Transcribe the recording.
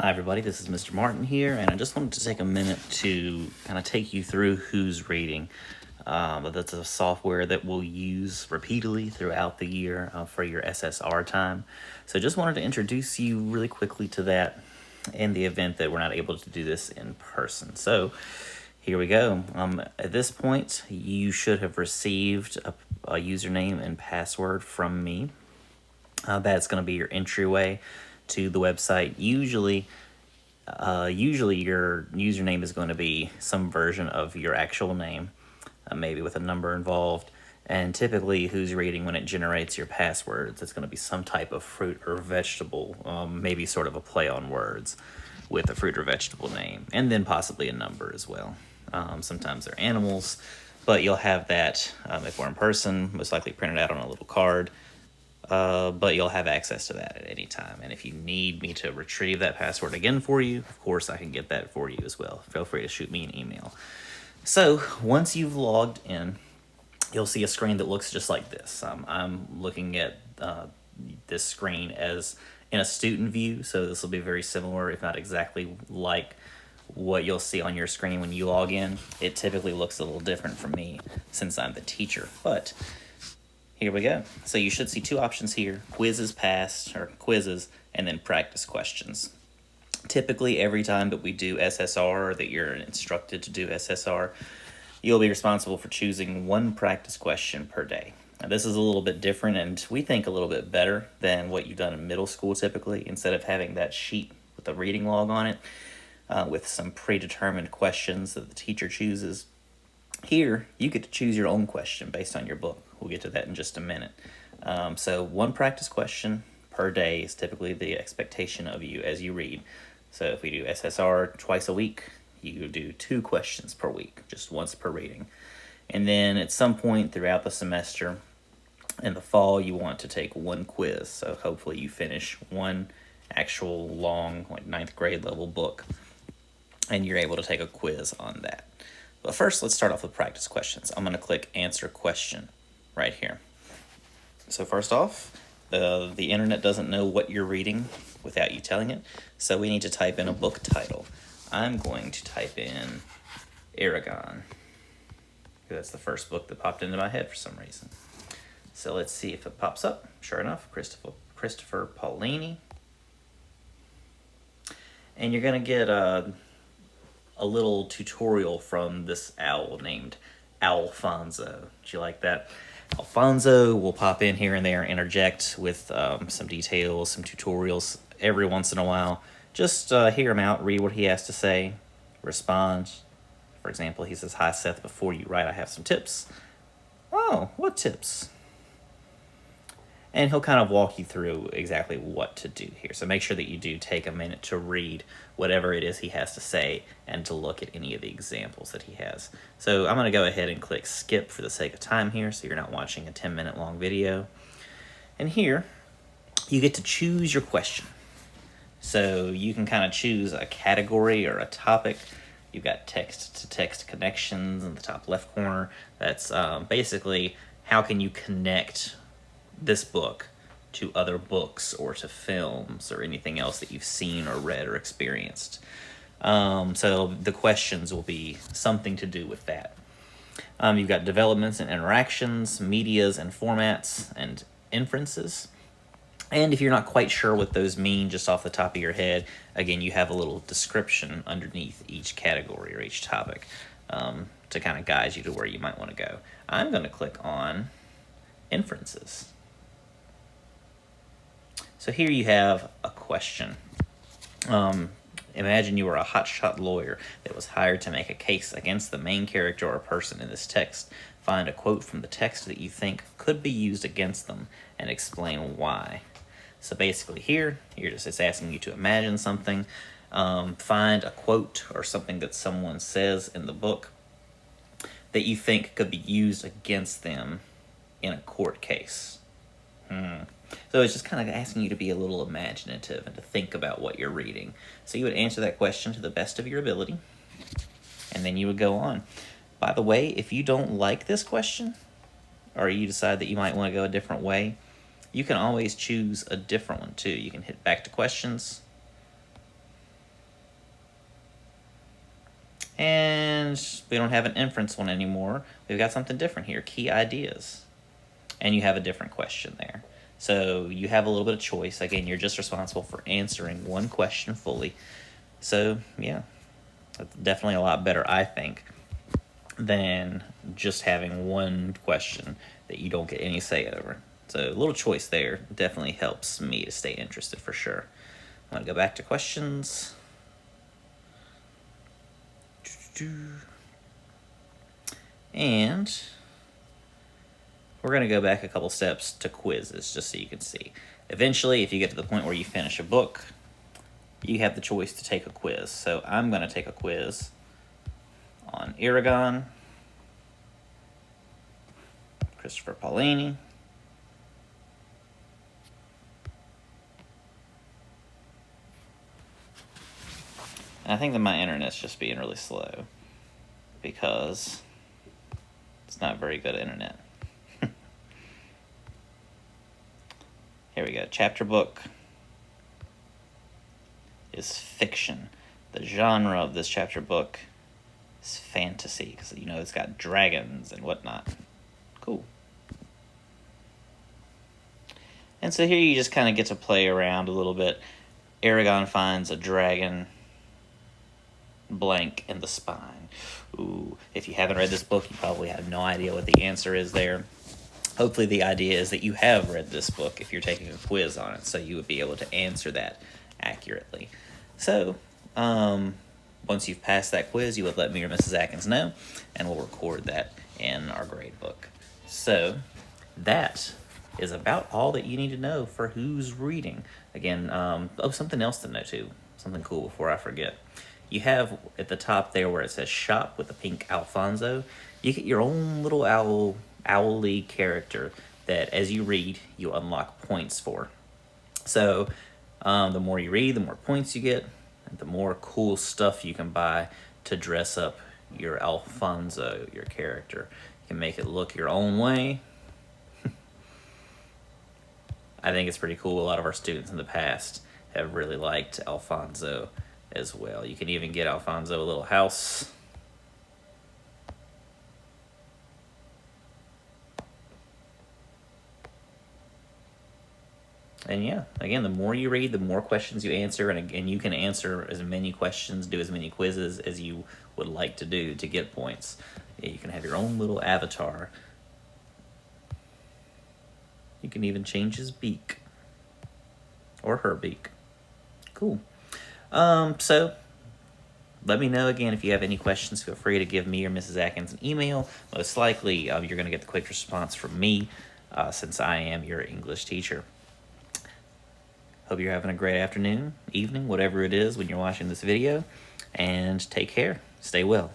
Hi everybody, this is Mr. Martin here, and I just wanted to take a minute to kind of take you through Who's Reading. That's a software that we'll use repeatedly throughout the year for your SSR time. So just wanted to introduce you really quickly to that in the event that we're not able to do this in person. So here we go. At this point, you should have received a username and password from me. That's going to be your entryway to the website. Usually your username is going to be some version of your actual name, maybe with a number involved. And typically, Who's Reading, when it generates your passwords, it's going to be some type of fruit or vegetable, maybe sort of a play on words with a fruit or vegetable name, and then possibly a number as well. Sometimes they're animals, but you'll have that if we're in person, most likely printed out on a little card. But you'll have access to that at any time. And if you need me to retrieve that password again for you, of course I can get that for you as well. Feel free to shoot me an email. So once you've logged in, you'll see a screen that looks just like this. I'm looking at this screen as in a student view, so this will be very similar, if not exactly like what you'll see on your screen when you log in. It typically looks a little different from me since I'm the teacher, but here we go. So you should see two options here: quizzes passed, or quizzes, and then practice questions. Typically, every time that we do SSR, or that you're instructed to do SSR, you'll be responsible for choosing one practice question per day. Now, this is a little bit different, and we think a little bit better than what you've done in middle school typically. Instead of having that sheet with a reading log on it, with some predetermined questions that the teacher chooses, here you get to choose your own question based on your book. We'll get to that in just a minute. So one practice question per day is typically the expectation of you as you read. So if we do SSR twice a week, you do 2 questions per week, just once per reading. And then at some point throughout the semester, in the fall, you want to take one quiz. So hopefully you finish one actual long, like 9th grade level book, and you're able to take a quiz on that. But first, let's start off with practice questions. I'm going to click Answer Question right here. So first off, the internet doesn't know what you're reading without you telling it, so we need to type in a book title. I'm going to type in Aragon. That's the first book that popped into my head for some reason. So let's see if it pops up. Sure enough, Christopher Paolini. And you're going to get a little tutorial from this owl named Alfonso. Do you like that? Alfonso will pop in here and there, interject with some details, some tutorials every once in a while. Just hear him out, read what he has to say, respond. For example, he says, "Hi Seth, before you write, I have some tips." Oh, what tips? And he'll kind of walk you through exactly what to do here. So make sure that you do take a minute to read whatever it is he has to say and to look at any of the examples that he has. So I'm going to go ahead and click skip for the sake of time here, so you're not watching a 10-minute long video. And here, you get to choose your question. So you can kind of choose a category or a topic. You've got text-to-text connections in the top left corner. That's basically how can you connect this book to other books or to films or anything else that you've seen or read or experienced. So the questions will be something to do with that. You've got developments and interactions, medias and formats, and inferences. And if you're not quite sure what those mean just off the top of your head, again, you have a little description underneath each category or each topic to kind of guide you to where you might want to go. I'm going to click on inferences. So here you have a question. Imagine you were a hotshot lawyer that was hired to make a case against the main character or person in this text. Find a quote from the text that you think could be used against them and explain why. So basically here, it's asking you to imagine something. Find a quote or something that someone says in the book that you think could be used against them in a court case. So it's just kind of asking you to be a little imaginative and to think about what you're reading. So you would answer that question to the best of your ability, and then you would go on. By the way, if you don't like this question, or you decide that you might want to go a different way, you can always choose a different one too. You can hit back to questions, And we don't have an inference one anymore. We've got something different here, key ideas. And you have a different question there. So you have a little bit of choice. Again, you're just responsible for answering one question fully. So yeah, that's definitely a lot better, I think, than just having one question that you don't get any say over. So a little choice there definitely helps me to stay interested for sure. I'm going to go back to questions. And we're going to go back a couple steps to quizzes just so you can see. Eventually, if you get to the point where you finish a book, you have the choice to take a quiz. So I'm going to take a quiz on Eragon, Christopher Paolini, and I think that my internet's just being really slow because it's not very good internet. Here we go. Chapter book is fiction. The genre of this chapter book is fantasy because, you know, it's got dragons and whatnot. Cool. And so here you just kind of get to play around a little bit. Eragon finds a dragon blank in the spine. Ooh, if you haven't read this book, you probably have no idea what the answer is there. Hopefully the idea is that you have read this book if you're taking a quiz on it, so you would be able to answer that accurately. So, once you've passed that quiz, you would let me or Mrs. Atkins know, and we'll record that in our grade book. So, that is about all that you need to know for Who's Reading. Again, something else to know too, something cool before I forget. You have at the top there where it says shop with the pink Alfonso, you get your own little owly character that as you read, you unlock points for. So the more you read, the more points you get, and the more cool stuff you can buy to dress up your Alfonso, your character. You can make it look your own way. I think it's pretty cool. A lot of our students in the past have really liked Alfonso as well. You can even get Alfonso a little house. And yeah, again, the more you read, the more questions you answer, and you can answer as many questions, do as many quizzes as you would like to do to get points. Yeah, you can have your own little avatar. You can even change his beak. Or her beak. Cool. So let me know again if you have any questions. Feel free to give me or Mrs. Atkins an email. Most likely, you're going to get the quick response from me since I am your English teacher. Hope you're having a great afternoon, evening, whatever it is when you're watching this video. And take care. Stay well.